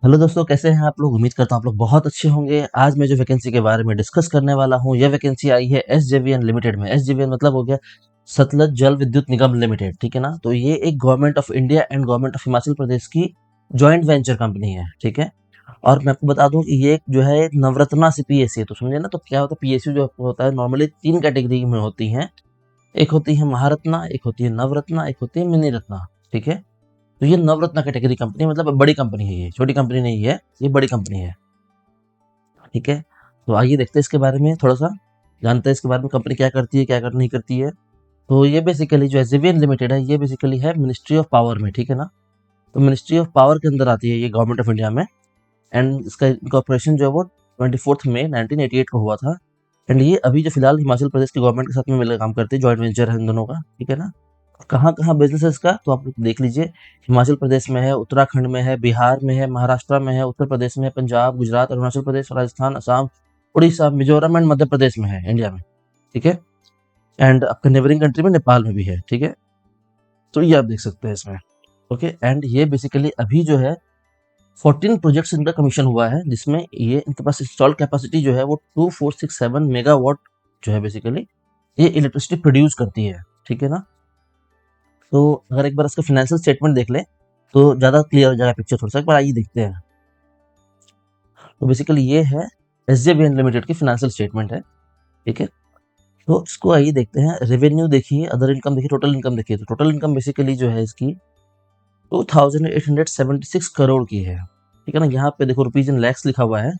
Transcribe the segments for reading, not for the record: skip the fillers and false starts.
Hello दोस्तों, कैसे हैं आप लोग। उम्मीद करता हूँ आप लोग बहुत अच्छे होंगे। आज मैं जो वैकेंसी के बारे में डिस्कस करने वाला हूँ, यह वैकेंसी आई है एसजेवीएन लिमिटेड में। एसजेवीएन मतलब हो गया सतलज जल विद्युत निगम लिमिटेड, ठीक है ना। तो ये एक government of India and government of Himachal Pradesh की जॉइंट वेंचर कंपनी है, ठीक है। और मैं आपको बता दूं कि ये जो है नवरत्ना से पीएसयू है। तो समझे ना, तो क्या होता है पीएसयू जो होता है नॉर्मली तीन कैटेगरी में होती हैं। एक होती है महारत्ना, एक होती है नवरत्ना, एक होती है मिनी रत्ना, ठीक है। तो ये नवरत्न कैटेगरी कंपनी मतलब बड़ी कंपनी है, ये छोटी कंपनी नहीं है, ये बड़ी कंपनी है, ठीक है। तो आइए देखते हैं इसके बारे में, थोड़ा सा जानते हैं इसके बारे में, कंपनी क्या करती है, क्या कर नहीं करती है। तो ये बेसिकली जो एसजेवीएन लिमिटेड है, ये बेसिकली है मिनिस्ट्री ऑफ पावर में, ठीक है ना। तो मिनिस्ट्री ऑफ पावर के अंदर आती है ये गवर्नमेंट ऑफ इंडिया में। एंड इसका इनकॉर्पोरेशन जो है वो 24 मई 1988 को हुआ था। एंड ये अभी जो फिलहाल हिमाचल प्रदेश की गवर्नमेंट के साथ में मिलकर काम करती है, जॉइंट वेंचर है इन दोनों का, ठीक है ना। कहाँ कहाँ बिजनेस है इसका, तो आप लोग देख लीजिए। हिमाचल प्रदेश में है, उत्तराखंड में है, बिहार में है, महाराष्ट्र में है, उत्तर प्रदेश में है, पंजाब, गुजरात, अरुणाचल प्रदेश, राजस्थान, असम, उड़ीसा, मिजोरम एंड मध्य प्रदेश में है, इंडिया में, ठीक है। एंड आपका नेबरिंग कंट्री में नेपाल में भी है, ठीक है। तो ये आप देख सकते हैं इसमें, ओके। एंड ये बेसिकली अभी जो है 14 प्रोजेक्ट्स इनका कमीशन हुआ है, जिसमें ये इनके पास इंस्टॉल कैपेसिटी जो है वो 2467 मेगावाट जो है बेसिकली ये इलेक्ट्रिसिटी प्रोड्यूस करती है, ठीक है ना। तो अगर एक बार इसका फाइनेंशियल स्टेटमेंट देख ले तो ज़्यादा क्लियर हो जाएगा पिक्चर थोड़ा सा। एक बार आइए देखते हैं। तो बेसिकली ये है एसजेवीएन लिमिटेड की फाइनेंशियल स्टेटमेंट है, ठीक है। तो इसको आइए देखते हैं। रेवेन्यू देखिए, अदर इनकम देखिए, टोटल इनकम देखिए। तो टोटल इनकम बेसिकली जो है इसकी 2876 करोड़ की है, ठीक है ना। यहाँ पे देखो रुपीज इन लैक्स लिखा हुआ है,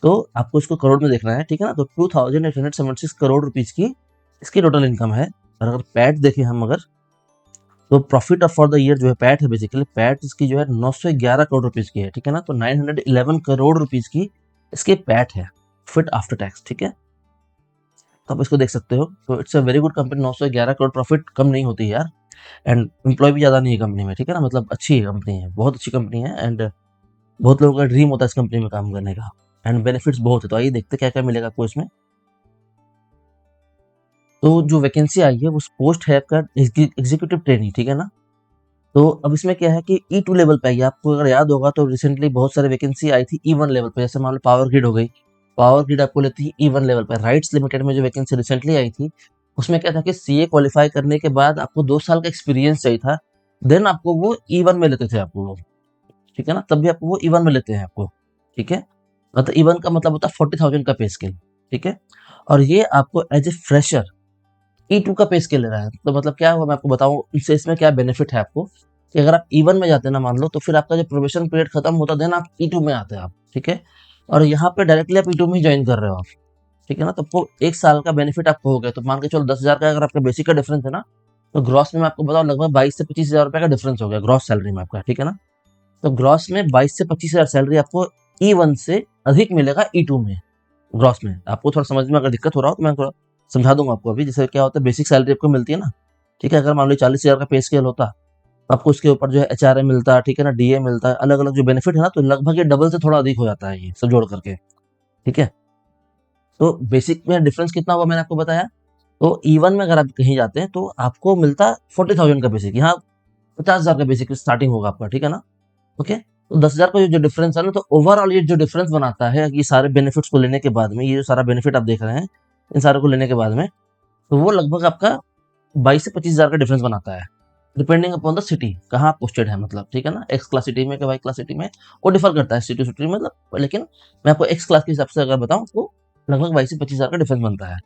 तो आपको इसको करोड़ में देखना है, ठीक है ना। तो 2876 करोड़ रुपीज की इसकी टोटल इनकम है। और अगर पैट देखें हम, अगर तो प्रॉफिट फॉर द ईयर जो है पैट है, बेसिकली पैट इसकी जो है 911 करोड़ रुपीज की है, ठीक है ना। तो 911 करोड़ रुपीज की इसकी पैट है, फिट आफ्टर टैक्स, ठीक है। तो आप इसको देख सकते हो। तो it's a very good company. 911 crore profit कम नहीं होती यार। एंड एम्प्लॉय भी ज़्यादा नहीं है कंपनी में, ठीक है ना। मतलब अच्छी है कंपनी, है बहुत अच्छी कंपनी है। एंड बहुत लोगों का ड्रीम होता है इस कंपनी में काम करने का। एंड बेनिफिट्स बहुत है। तो आइए देखते क्या क्या मिलेगा आपको इसमें। तो जो वैकेंसी आई है उस पोस्ट है आपका एग्जीक्यूटिव ट्रेनी, ठीक है ना। तो अब इसमें क्या है कि E2 लेवल पे आई है। आपको अगर याद होगा तो रिसेंटली बहुत सारे वैकेंसी आई थी E1 लेवल पे। जैसे मान लो पावर ग्रिड हो गई, पावर ग्रिड आपको लेती है E1 लेवल पे। राइट्स लिमिटेड में जो वैकेंसी रिसेंटली आई थी, उसमें क्या था कि सीए क्वालिफाई करने के बाद आपको 2 साल का एक्सपीरियंस चाहिए था, देन आपको वो E1 में लेते थे आपको वो, ठीक है ना। तब भी आपको वो E1 में लेते हैं आपको, ठीक है। मतलब E1 का मतलब होता है 40,000 का पे स्केल, ठीक है। और ये आपको एज ए फ्रेशर E2 का पे स्केल ले रहा है। तो मतलब क्या हुआ मैं आपको बताऊं इससे, इसमें क्या बेनिफिट है आपको कि अगर आप E1 में जाते हैं ना, मान लो, तो फिर आपका जो प्रोबेशन पीरियड खत्म होता है देन आप E2 में आते हैं आप, ठीक है। और यहाँ पे डायरेक्टली आप E2 में ही ज्वाइन कर रहे हो आप, ठीक है ना। तो आपको 1 साल का बेनिफिट आपको हो गया। तो मान के चलो 10,000 का अगर आपका बेसिक का डिफरेंस है ना, तो ग्रॉस में मैं आपको बताऊं लगभग 22 से 25,000 रुपए का डिफरेंस हो गया ग्रॉस सैलरी में आपका, ठीक है ना। तो ग्रॉस में 22 से 25,000 सैलरी आपको E1 से अधिक मिलेगा E2 में, ग्रॉस में। आपको थोड़ा समझ में अगर दिक्कत हो रहा हो तो मैं थोड़ा समझा दूंगा आपको अभी। जैसे क्या होता है, बेसिक सैलरी आपको मिलती है ना, ठीक है। अगर मान लो 40,000 का पे स्केल होता तो आपको उसके ऊपर जो है एचआरए मिलता है, ठीक है ना, डीए मिलता है, अलग अलग जो बेनिफिट है ना, तो लगभग ये डबल से थोड़ा अधिक हो जाता है ये सब जोड़ करके, ठीक है। तो बेसिक में डिफरेंस कितना हुआ मैंने आपको बताया। तो E1 में अगर आप कहीं जाते हैं तो आपको मिलता 40,000 का बेसिक, यहाँ 50,000 का बेसिक स्टार्टिंग होगा आपका, ठीक है ना। ओके। तो 10,000 का जो डिफरेंस है ना, तो ओवरऑल ये जो डिफरेंस बनाता है ये सारे बेनिफिट्स को लेने के बाद में, ये जो सारा बेनिफिट आप देख रहे हैं इन सारों को लेने के बाद में, तो वो लगभग आपका 22 से 25,000 का डिफरेंस बनाता है, डिपेंडिंग अपॉन द सिटी कहाँ पोस्टेड है, मतलब, ठीक है ना। एक्स क्लास सिटी में कि वाई क्लास सिटी में, वो डिफर करता है सिटी सिटी मतलब। लेकिन मैं आपको एक्स क्लास के हिसाब से अगर बताऊं तो लगभग 22 से 25,000 का डिफरेंस बनता है।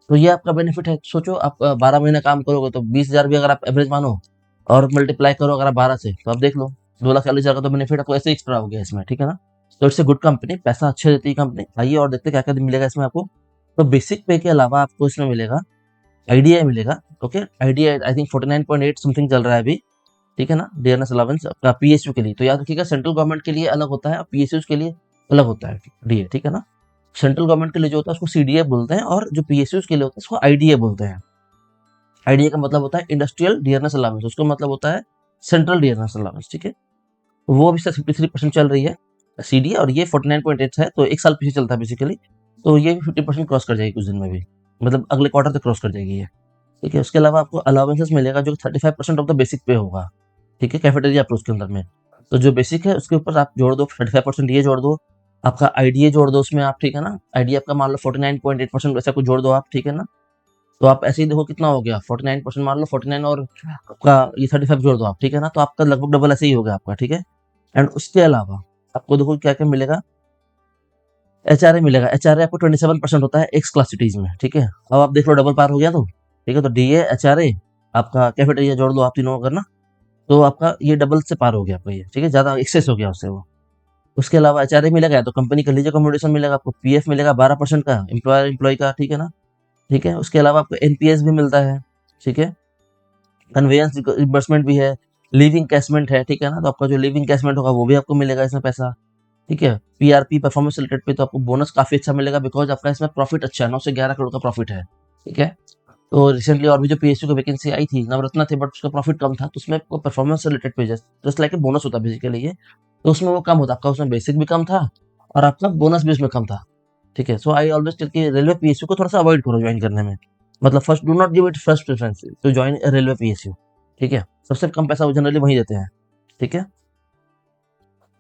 तो ये आपका बेनिफिट है। सोचो आप 12 महीने काम करोगे तो 20,000 भी अगर आप एवरेज मानो और मल्टीप्लाई करो अगर आप 12 से, तो आप देख लो 2,40,000 का तो बेनिफिट आपको ऐसे एक्स्ट्रा हो गया इसमें, ठीक है ना। तो इट्स ए गुड कंपनी, पैसा अच्छे देती है कंपनी। आइए और देखते क्या क्या मिलेगा इसमें आपको। तो बेसिक पे के अलावा आपको इसमें मिलेगा आईडीआई मिलेगा, okay. IDI I think 49.8 something चल रहा है अभी, ठीक है ना। डियरनेस अलावेंस आपका पीएसयू के लिए तो याद रखिएगा, सेंट्रल गवर्नमेंट के लिए अलग होता है और पीएसयू के लिए अलग होता है डीए, ठीक है ना। सेंट्रल गवर्नमेंट के लिए जो होता है उसको सीडीए बोलते हैं, और जो पीएसयू के लिए होता है उसको आईडीए बोलते हैं। आईडीए का मतलब होता है इंडस्ट्रियल डियरनेस अलावेंस, उसका मतलब होता है सेंट्रल डियरनेस अलावेंस, ठीक है। तो वो अभी 53% चल रही है सीडीए, और ये 49.8 है, तो 1 साल पीछे चलता है बेसिकली। तो ये भी 50% क्रॉस कर जाएगी कुछ दिन में भी, मतलब अगले क्वार्टर तक क्रॉस कर जाएगी ये, ठीक है। उसके अलावा आपको अलाउंसेस मिलेगा जो 35% ऑफ द बेसिक पे होगा, ठीक है, कैफेटेरिया अप्रोच के अंदर में। तो जो बेसिक है उसके ऊपर आप जोड़ दो 35% ये जोड़ दो, आपका आईडीए जोड़ दो उसमें आप, ठीक है ना। आईडीए आपका मान लो 49.8% वैसा कुछ जोड़ दो आप, ठीक है ना। तो आप ऐसे ही देखो कितना हो गया 49% मान लो, 49 और आपका ये 35 जोड़ दो आप, ठीक है ना। तो आपका लगभग डबल ऐसे ही हो गया आपका, ठीक है। एंड उसके अलावा आपको देखो क्या क्या मिलेगा, एचआरए मिलेगा। एचआरए आपको 27% होता है एक्स क्लास सिटीज में, ठीक है। अब आप देख लो डबल पार हो गया तो, ठीक है। तो डीए एचआरए आपका कैफेटेरिया जोड़ दो आप तीनों अगर ना, तो आपका ये डबल से पार हो गया आपका ये, ठीक है। ज्यादा एक्सेस हो गया उससे वो। उसके अलावा एचआरए मिलेगा तो कंपनी का लीजर अकोमोडेशन मिलेगा आपको, पीएफ मिलेगा 12% का एम्प्लॉयर एम्प्लॉय का, ठीक है ना। ठीक है, उसके अलावा आपको एनपीएस भी मिलता है, ठीक है। कन्वेयंस रिimbursement भी है, लिविंग कैशमेंट है, ठीक है ना। तो आपका जो लिविंग कैशमेंट होगा वो भी आपको मिलेगा इसमें पैसा, ठीक है। पीआरपी परफॉर्मेंस रिलेटेड पे तो आपको बोनस काफी अच्छा मिलेगा, बिकॉज आपका इसमें प्रॉफिट अच्छा है, 9 से 11 करोड़ का प्रॉफिट है, ठीक है। तो रिसेंटली और भी जो पीएसयू की वैकेंसी आई थी, नवरत्ना थे बट उसका प्रॉफिट कम था, तो उसमें आपको परफॉर्मेंस रिलेटेड पे जस्ट लाइक बोनस होता है बेसिकली ये, तो उसमें वो कम होता, आपका उसमें बेसिक भी कम था और आपका बोनस भी उसमें कम था, ठीक है। सो आई ऑलवेज टेल कि रेलवे पीएसयू को थोड़ा सा अवॉइड करो ज्वाइन करने में, मतलब first do not give it first preference to join railway PSU, ठीक है। सबसे कम पैसा वो जनरली वही देते हैं, ठीक है।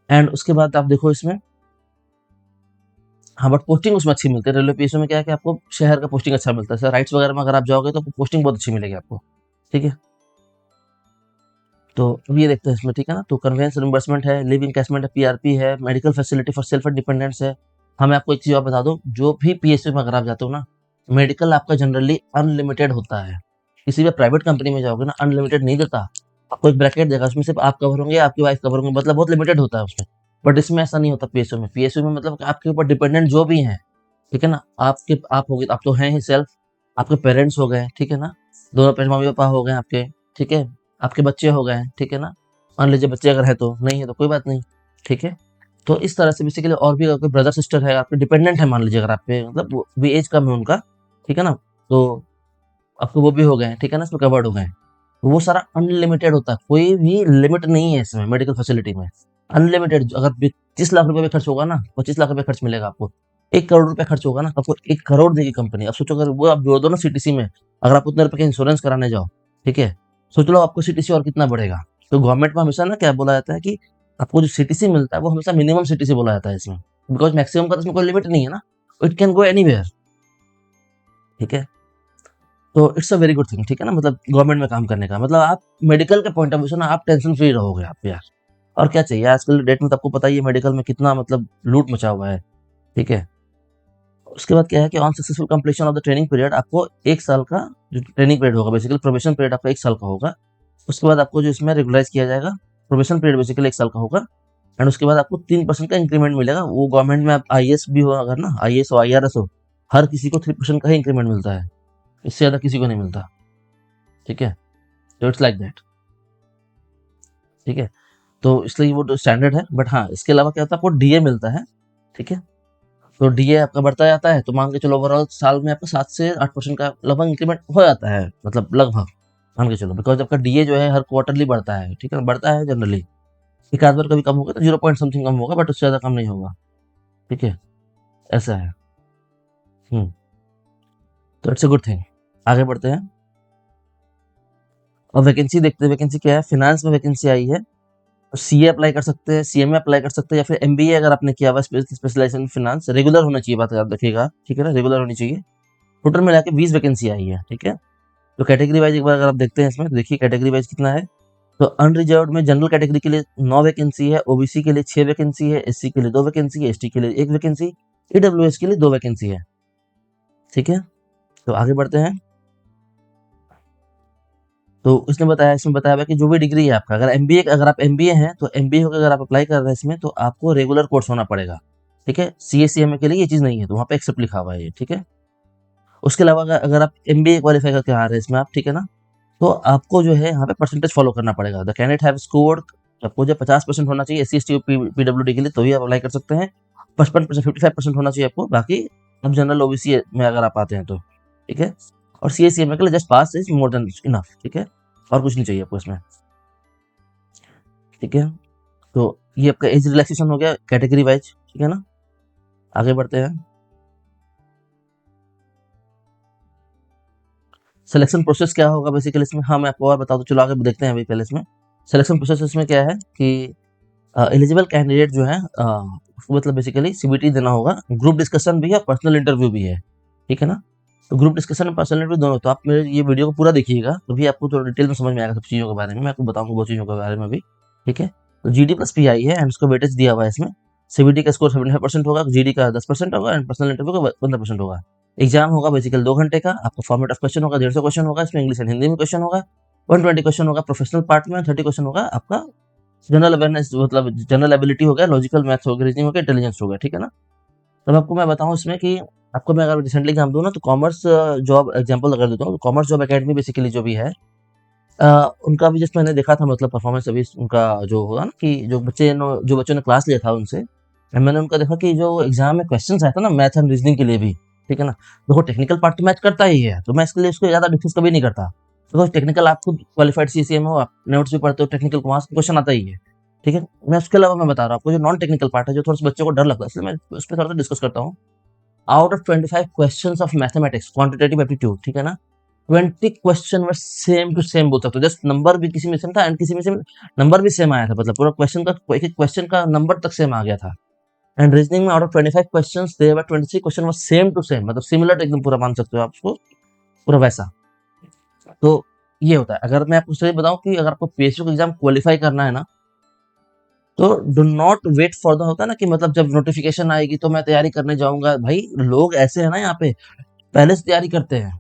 एंड उसके बाद आप देखो इसमें, हाँ बट पोस्टिंग उसमें अच्छी मिलती है। रेलवे पीएसयू में क्या है कि आपको शहर का पोस्टिंग अच्छा मिलता है, सर राइट्स वगैरह में अगर आप जाओगे तो पोस्टिंग बहुत अच्छी मिलेगी आपको, ठीक है। तो अब ये देखते हैं इसमें, ठीक है ना। तो कन्वेंस रिम्बर्समेंट है, लिव इनकैशमेंट है, पीआरपी है, medical facility for self dependence है। हाँ मैं आपको एक चीज और बता दूं, जो भी पीएसयू में अगर आप जाते हो ना, मेडिकल आपका जनरली अनलिमिटेड होता है। किसी भी प्राइवेट कंपनी में जाओगे ना, अनलिमिटेड नहीं देता, आपको एक ब्रैकेट देगा, उसमें सिर्फ आप कवर होंगे, आपकी वाइफ कवर होंगे, मतलब बहुत लिमिटेड होता है उसमें। बट इसमें ऐसा नहीं होता पीएसयू में। पीएसयू में मतलब कि आपके ऊपर डिपेंडेंट जो भी हैं, ठीक है ना, आपके आप हो गए, आप तो हैं ही सेल्फ, आपके पेरेंट्स हो गए, ठीक है ना, दोनों पेरेंट्स मम्मी पापा हो गए आपके, ठीक है, आपके बच्चे हो गए, ठीक है ना। मान लीजिए बच्चे अगर है तो, नहीं है तो कोई बात नहीं, ठीक है। तो इस तरह से बेसिकली और भी आपके ब्रदर सिस्टर है, आपके डिपेंडेंट है, मान लीजिए अगर आप पे मतलब वो भी एज कम है उनका, ठीक है ना, तो आपको वो भी हो गए, ठीक है ना, इसमें कवर्ड हो गए। वो सारा अनलिमिटेड होता है, कोई भी लिमिट नहीं है इसमें मेडिकल फैसिलिटी में, अनलिमिटेड। अगर 25 लाख रुपए भी खर्च होगा ना, 25 लाख रुपए खर्च मिलेगा आपको। 1 करोड़ रुपए खर्च होगा ना, आपको 1 करोड़ देगी कंपनी। अब सोचो अगर वो आप जोड़ दो ना सीटीसी में, अगर आप उतने रुपए का इंश्योरेंस कराने जाओ, ठीक है, सोच लो आपको सीटीसी और कितना बढ़ेगा। तो गवर्नमेंट में हमेशा ना क्या बोला जाता है कि आपको जो सीटीसी मिलता है वो हमेशा मिनिमम सीटीसी बोला जाता है इसमें, बिकॉज मैक्सिमम का तो इसमें कोई लिमिट नहीं है ना, इट कैन गो एनीवेयर, ठीक है। तो it's a very good thing, ठीक है ना, मतलब गवर्नमेंट में काम करने का मतलब आप मेडिकल के पॉइंट ऑफ व्यू से ना आप टेंशन फ्री रहोगे आप यार। और क्या चाहिए आजकल डेट में, तो आपको पता ही है मेडिकल में कितना मतलब लूट मचा हुआ है, ठीक है। उसके बाद क्या है कि on successful completion of the training period, आपको 1 साल का जो ट्रेनिंग पीरियड होगा, बेसिकली प्रोबेशन पीरियड आपका 1 साल का होगा। उसके बाद आपको जो इसमें रेगुलराइज किया जाएगा, प्रोबेशन पीरियड बेसिकली 1 साल का होगा। एंड उसके बाद आपको 3% का इंक्रीमेंट मिलेगा। वो गवर्नमेंट में आप आईएएस भी हो अगर ना, आईएएस हो आईआरएस हो, हर किसी को 3% का ही इंक्रीमेंट मिलता है, इससे ज्यादा किसी को नहीं मिलता, ठीक है। तो इट्स लाइक दैट, ठीक है। तो इसलिए वो तो स्टैंडर्ड है। बट हाँ इसके अलावा क्या होता है, आपको डीए मिलता है, ठीक है। तो डीए आपका बढ़ता जाता है, तो मान के चलो ओवरऑल साल में आपका 7 से 8% का लगभग इंक्रीमेंट हो जाता है, मतलब लगभग मान के चलो, बिकॉज आपका डीए जो है हर क्वार्टरली बढ़ता है, ठीक है, बढ़ता है जनरली। एक आध बार कभी कम होगा तो 0 पॉइंट समथिंग कम होगा, बट उससे ज्यादा कम नहीं होगा, ठीक है, ऐसा है। हम्म। तो इट्स अ गुड थिंग। आगे बढ़ते हैं और वैकेंसी देखते हैं। वैकेंसी क्या है, फिनांस में वैकेंसी आई है। सीए अप्लाई कर सकते हैं, सीएमए अप्लाई कर सकते हैं, या फिर एमबीए अगर आपने किया हुआ स्पेशलाइजेशन इन फाइनेंस, रेगुलर होना चाहिए, बात याद रखिएगा, ठीक है ना, रेगुलर होनी चाहिए। टोटल मिला के 20 वैकेंसी आई है, ठीक है। तो कैटेगरी वाइज एक बार अगर आप देखते हैं इसमें, तो देखिए कैटेगरी वाइज कितना है। तो अनरिजर्व में जनरल कैटेगरी के लिए 9 वैकेंसी है, ओबीसी के लिए 6 वैकेंसी है, एससी के लिए 2 वैकेंसी है, एसटी के लिए 1 वैकेंसी, ईडब्ल्यूएस के लिए 2 वैकेंसी है, ठीक है। तो आगे बढ़ते हैं। तो उसने बताया, इसमें बताया हुआ है कि जो भी डिग्री है आपका, अगर एमबीए, अगर आप एमबीए हैं तो एमबीए होकर अगर आप अप्लाई कर रहे हैं इसमें, तो आपको रेगुलर कोर्स होना पड़ेगा, ठीक है। सीएसीएमए के लिए ये चीज नहीं है, तो वहाँ पे एक्सेप्ट लिखा हुआ है ये, ठीक है। उसके अलावा अगर आप एमबीए क्वालिफाई करके आ रहे हैं इसमें आप, ठीक है ना, तो आपको जो है यहाँ पे परसेंटेज फॉलो करना पड़ेगा। द कैंडिडेट हैव स्कोर्ड, आपको जो 50% होना चाहिए एससी एसटी पीडब्ल्यूडी के लिए, तो ही आप अप्लाई कर सकते हैं। 55%, 55% होना चाहिए आपको, बाकी आप जनरल ओबीसी में अगर आप आते हैं तो, ठीक है। और सीएसीएमए के लिए just pass is more than enough, ठीक है, और कुछ नहीं चाहिए आपको इसमें, ठीक है। तो ये आपका एज रिलैक्सेशन हो गया कैटेगरी वाइज, ठीक है ना। आगे बढ़ते हैं। सिलेक्शन प्रोसेस क्या होगा बेसिकली इसमें, हाँ मैं आपको और बता दूं, चलो आगे देखते हैं। अभी पहले इसमें सिलेक्शन प्रोसेस इसमें क्या है कि एलिजिबल कैंडिडेट जो है उसको मतलब बेसिकली सीबीटी देना होगा, ग्रुप डिस्कशन भी है, पर्सनल इंटरव्यू भी है, ठीक है ना। तो ग्रुप डिस्कशन और पर्सनल इंटरव्यू दोनों, तो आप मेरे ये वीडियो को पूरा देखिएगा, तभी आपको थोड़ा डिटेल में समझ में आएगा सब चीज़ों के बारे में, मैं आपको बताऊंगा बहुत चीज़ों के बारे में भी, ठीक है। तो जीडी प्लस पी आई है एंड उसको वेटेज दिया हुआ है इसमें। सीबीटी का स्कोर 75% होगा, जीडी का 10% होगा एंड पर्सनल इंटरव्यू का 15% होगा। एग्जाम होगा बेसिकली 2 घंटे का, आपका फॉर्मेट ऑफ क्वेश्चन होगा 150 क्वेश्चन होगा, इसमें इंग्लिश एंड हिंदी में क्वेश्चन होगा, 120 क्वेश्चन होगा प्रोफेशनल पार्ट में, 30 क्वेश्चन होगा आपका जनरल अवेयरनेस, मतलब जनरल एबिलिटी हो गया, लॉजिकल मैथ्स हो गया, रीजनिंग हो गया, इंटेलिजेंस हो गया, ठीक है ना। तब आपको मैं बताऊं इसमें कि आपको मैं अगर रिसेंटली एग्जाम दूं ना, तो कॉमर्स जॉब एग्जाम्पल अगर देता हूँ, तो कॉमर्स जॉब अकेडमी बेसिकली जो भी है, उनका भी जस्ट मैंने देखा था, मतलब परफॉर्मेंस अभी उनका जो होगा ना, कि जो बच्चों ने क्लास लिया था उनसे, मैंने उनका देखा कि जो एग्जाम में क्वेश्चन आया था ना मैथ एंड रीजनिंग के लिए भी, ठीक है ना। देखो टेक्निकल पार्ट तो मैच करता ही है, तो मैं इसके लिए उसको ज्यादा डिस्कस कभी नहीं करता, बिकॉज टेक्निकल आप खुद क्वालिफाइड सीसीएम हो, आप नोट्स भी पढ़ते हो, टेक्निकल वहां से क्वेश्चन आता ही है, ठीक है। मैं उसके अलावा मैं बता रहा हूँ आपको जो नॉन टेक्निकल पार्ट है, जो थोड़ा सा बच्चों को डर लगता है, इसलिए मैं उस पर थोड़ा सा डिस्कस करता हूँ। Out of 25 questions of mathematics quantitative aptitude, ठीक है ना, 20 question were same to same बोल सकते हो, जस्ट नंबर भी किसी में सेम था एंड किसी में सेम नंबर भी सेम आया था, मतलब पूरा क्वेश्चन का एक एक क्वेश्चन का नंबर तक सेम आ गया था। एंड रीजनिंग में out of 25 questions there were 23 question were same to same, मतलब सिमिलर एकदम पूरा मान सकते हो आप उसको, पूरा वैसा। तो ये होता है, अगर मैं आपको सही बताऊं कि अगर आपको पीएसयू का एग्जाम क्वालिफाई करना है ना, तो do not wait for the, होता है ना कि मतलब जब नोटिफिकेशन आएगी तो मैं तैयारी करने जाऊंगा, भाई लोग ऐसे है ना यहाँ पे, पहले से तैयारी करते हैं,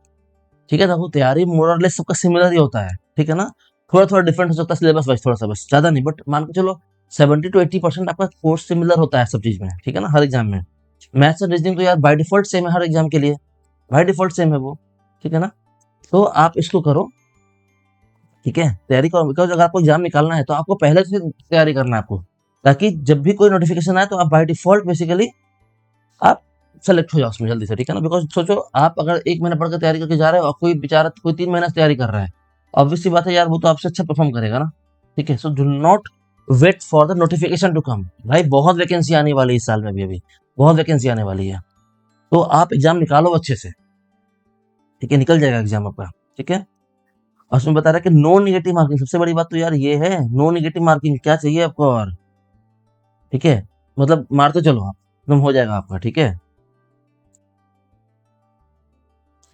ठीक है। देखो तैयारी मोर और लेस सबका सिमिलर ही होता है, ठीक है ना। थोड़ा थोड़ा डिफरेंट हो सकता है सिलेबस वाइज, थोड़ा सा बस, ज्यादा नहीं, बट मान के चलो 70 to 80% आपका कोर्स सिमिलर होता है सब चीज में, ठीक है ना, हर एग्जाम में। मैथ्स और रीजनिंग तो यार बाय डिफॉल्ट सेम है हर एग्जाम के लिए, बाय डिफॉल्ट सेम है वो, ठीक है ना। तो आप इसको करो, ठीक है, तैयारी करो, बिकॉज अगर आपको एग्जाम निकालना है तो आपको पहले से तैयारी करना है आपको, ताकि जब भी कोई नोटिफिकेशन आए तो आप बाय डिफॉल्ट बेसिकली आप सेलेक्ट हो जाओ उसमें जल्दी से, ठीक है ना। बिकॉज सोचो आप अगर 1 महीना पढ़ के तैयारी करके जा रहे हो और कोई बेचारा कोई 3 महीना से तैयारी कर रहा है, ऑब्वियस सी बात है यार, वो तो आपसे अच्छा परफॉर्म करेगा ना, ठीक है। So do not wait for the notification to come, भाई बहुत वैकेंसी आने वाली है इस साल में भी, अभी बहुत वैकेंसी आने वाली है, तो आप एग्जाम निकालो अच्छे से, ठीक है, निकल जाएगा एग्जाम आपका, ठीक है। और उसमें बता रहा है कि नो निगेटिव मार्किंग, सबसे बड़ी बात तो यार ये है, नो निगेटिव मार्किंग, क्या चाहिए आपको और, ठीक है, मतलब मारते चलो आप, एकदम हो जाएगा आपका, ठीक है।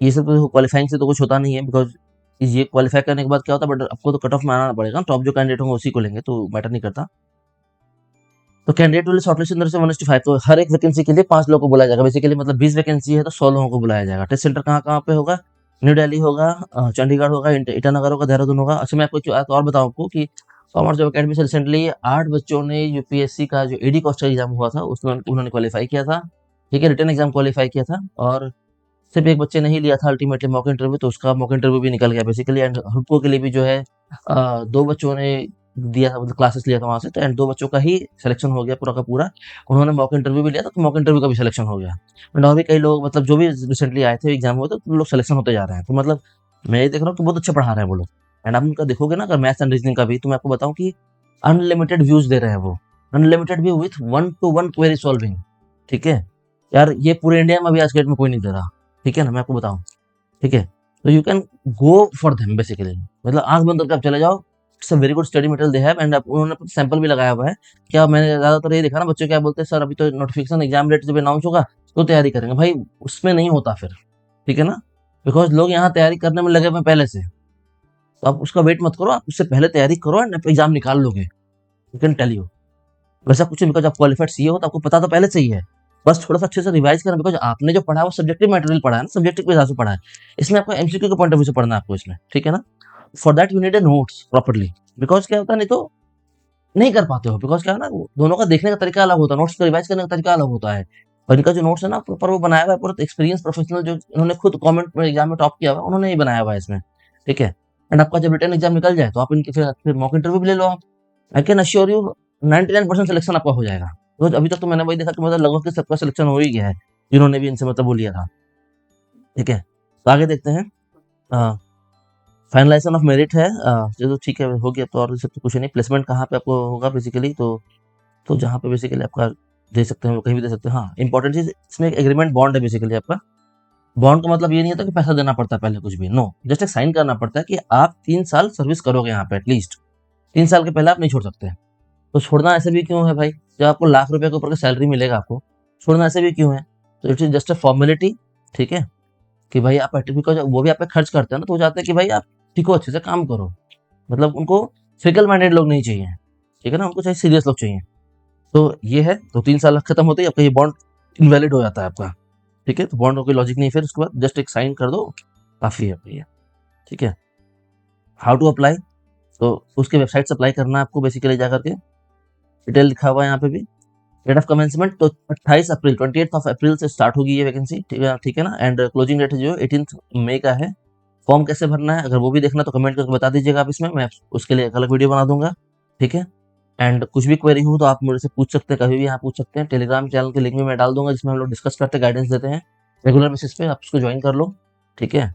ये सब तो क्वालिफाइंग से तो कुछ होता नहीं है, बिकॉज ये क्वालिफाई करने के बाद क्या होता है, बट आपको तो कट ऑफ में आना पड़ेगा, टॉप जो कैंडिडेट होंगे उसी को लेंगे, तो मैटर नहीं करता। तो कैंडिडेट विल शॉर्टलिस्ट अंदर से 1:5, तो हर एक वैकेंसी के लिए 5 लोगों को बुलाया जाएगा बेसिकली, मतलब 20 वैकेंसी है तो 100 लोगों को बुलाया जाएगा। टेस्ट सेंटर कहाँ कहाँ पे होगा, न्यू दिल्ली होगा, चंडीगढ़ होगा, ईटानगर होगा, देहरादून होगा। अच्छा मैं आपको एक बात और बताऊं आपको कि कॉमर्स जॉब अकेडमी से रिसेंटली 8 बच्चों ने यूपीएससी का जो एडी कॉस्टर एग्जाम हुआ था उसमें उन्होंने क्वालिफाई किया था, ठीक है, रिटर्न एग्जाम क्वालिफाई किया था, और सिर्फ एक बच्चे ने ही लिया था अल्टीमेटली मॉक इंटरव्यू, तो उसका मॉक इंटरव्यू भी निकल गया बेसिकली। एंड हुडको के लिए भी जो है 2 बच्चों ने दिया था, मतलब क्लासेस लिया था वहाँ से, तो एंड 2 बच्चों का ही सिलेक्शन हो गया पूरा का पूरा, उन्होंने मॉक इंटरव्यू भी लिया था, तो मॉक इंटरव्यू का भी सिलेक्शन हो गया। एंड और भी कई लोग, मतलब जो भी रिसेंटली आए थे एग्जाम हुए तो लोग सिलेक्शन होते जा रहे हैं, तो मतलब मैं ये देख रहा हूँ कि बहुत अच्छा पढ़ा रहे हैं वो लोग। एंड आप उनका देखोगे ना अगर मैथ्स एंड रीजनिंग का भी, तो मैं आपको बताऊँ कि अनलिमिटेड व्यूज दे रहे हैं वो, unlimited view with 1-to-1 query solving, ठीक है। यार ये पूरे इंडिया में अभी आज के डेट में कोई नहीं दे रहा, ठीक है ना, मैं आपको बताऊं, ठीक है। तो you can go for them basically, मतलब आंख बंद करके आप चले जाओ, it's a very good study material they have, and उन्होंने सैंपल भी लगाया हुआ है। क्या मैंने ज्यादातर ये देखा ना, बच्चे क्या बोलते हैं, सर अभी तो नोटिफिकेशन एग्जाम डेट जब अनाउंस होगा तो तैयारी करेंगे, भाई उसमें नहीं होता फिर, ठीक है ना, बिकॉज लोग यहाँ तैयारी करने में लगे हुए हैं पहले से, तो आप उसका वेट मत करो, आप उससे पहले तैयारी करो एंड आप एग्जाम निकाल लोगे, यू कैन टेल यू। वैसा कुछ नहीं, बिकॉज आप क्वालिफाइड सीए हो तो आपको पता तो पहले से ही है, बस थोड़ा सा अच्छे से रिवाइज करना, बिकॉज आपने जो पढ़ा है वो सब्जेक्टिव मटेरियल पढ़ा है ना, सब्जेक्टिव के हिसाब से पढ़ा है, इसमें आपको एमसीक्यू के पॉइंट ऑफ व्यू से पढ़ना है आपको इसमें, ठीक है ना। For that you need a notes properly, because क्या होता है, नहीं तो नहीं कर पाते हो, बिकॉज क्या है ना, दोनों का देखने का तरीका अलग होता है, नोट्स का रिवाइज करने का तरीका अलग होता है, और इनका जो नोट्स है ना प्रॉपर वो बनाया हुआ है, पूरा एक्सपीरियंस प्रोफेशनल जो इन्होंने खुद कमेंट में एग्जाम में टॉप किया हुआ है उन्होंने ही बनाया हुआ है इसमें, ठीक है। एंड आपका जब रिटर्न एग्जाम निकल जाए तो आप इनके फिर मॉक इंटरव्यू भी ले लो आप, I can assure you 99% selection आपका हो जाएगा। तो अभी तक तो मैंने वही देखा कि मतलब लगभग सबका सिलेक्शन हो ही गया है, जिन्होंने भी इनसे मतलब वो लिया था, ठीक है। तो आगे देखते हैं, फाइनलाइजेशन ऑफ मेरिट है, चलो ठीक है हो गया, तो और सब तो कुछ नहीं। प्लेसमेंट कहाँ पे आपको होगा बेसिकली, तो जहाँ पे बेसिकली आपका दे सकते हैं वो कहीं भी दे सकते हैं। हाँ इंपॉर्टेंट चीज इसमें एक एग्रीमेंट बॉन्ड है बेसिकली आपका, बॉन्ड का मतलब ये नहीं होता कि पैसा देना पड़ता है पहले कुछ भी, नो, जस्ट एक साइन करना पड़ता है कि आप 3 साल सर्विस करोगे यहाँ पे एटलीस्ट, 3 साल के पहले आप नहीं छोड़ सकते, तो छोड़ना ऐसे भी क्यों है भाई? जब आपको लाख रुपए के ऊपर का सैलरी मिलेगा आपको, छोड़ना ऐसे भी क्यों है? तो it is just a formality, ठीक है? कि भाई आप बिकॉज़ वो भी आप पे खर्च करते हैं ना, तो वो चाहते हैं कि भाई आप टिको, अच्छे से काम करो। मतलब उनको फिकल माइंडेड लोग नहीं चाहिए, ठीक है ना? उनको चाहिए सीरियस लोग चाहिए। तो ये है, तो 3 साल खत्म होते ही आपका ये बॉन्ड इनवैलिड हो जाता है आपका, ठीक है? तो बॉन्ड का कोई लॉजिक नहीं है फिर उसके बाद जस्ट एक साइन कर दो, काफ़ी है भैया, ठीक है? How to apply? तो उसके वेबसाइट से अप्लाई करना है आपको बेसिकली जा करके, डिटेल लिखा हुआ है यहाँ पे भी। डेट ऑफ कमेंसमेंट तो 28 अप्रैल 28th ऑफ अप्रैल से स्टार्ट होगी ये वैकेंसी, ठीक है ना? एंड क्लोजिंग डेट जो 18th मई का है। फॉर्म कैसे भरना है अगर वो भी देखना तो कमेंट करके बता दीजिएगा आप इसमें, मैं उसके लिए एक अलग वीडियो बना दूंगा, ठीक है? एंड कुछ भी क्वेरी हो तो आप मुझसे पूछ सकते हैं, कभी भी यहाँ पूछ सकते हैं। टेलीग्राम चैनल के लिंक भी मैं डाल दूंगा जिसमें हम लोग डिस्कस करते हैं, गाइडेंस देते हैं रेगुलर बेसिस पे, आप उसको ज्वाइन कर लो, ठीक है?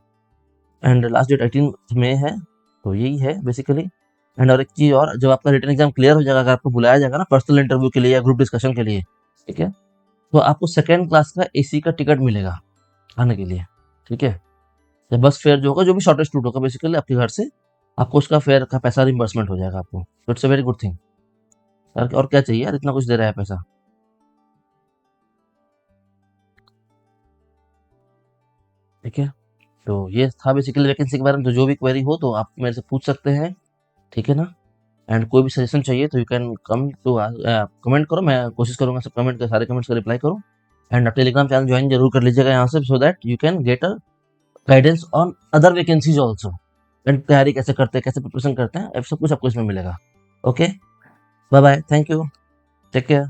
एंड लास्ट डेट 18 मई है, तो यही है बेसिकली। एंड और एक चीज़ और, जब आपका रिटन एग्जाम क्लियर हो जाएगा, अगर आपको बुलाया जाएगा ना पर्सनल इंटरव्यू के लिए या ग्रुप डिस्कशन के लिए, ठीक है? तो आपको सेकंड क्लास का एसी का टिकट मिलेगा आने के लिए, ठीक है? या बस फेयर जो होगा, जो भी शॉर्टेस्ट रूट होगा बेसिकली आपके घर से, आपको उसका फेयर का पैसा रिम्बर्समेंट हो जाएगा आपको। तो it's a very good thing यार, और क्या चाहिए यार, इतना कुछ दे रहा है पैसा, ठीक है? तो ये था बेसिकली वैकेंसी के बारे में। तो जो भी क्वेरी हो तो आप मेरे से पूछ सकते हैं, ठीक है ना? एंड कोई भी सजेशन चाहिए तो you can come to comment करो, मैं कोशिश करूंगा सब कमेंट के सारे कमेंट्स का रिप्लाई करूं। एंड आप टेलीग्राम चैनल ज्वाइन जरूर कर लीजिएगा यहाँ से, so that you can get a guidance on other vacancies also, and तैयारी कैसे करते हैं, कैसे प्रिपरेशन करते हैं, सब कुछ आपको इसमें मिलेगा। Okay, bye bye, thank you, take care.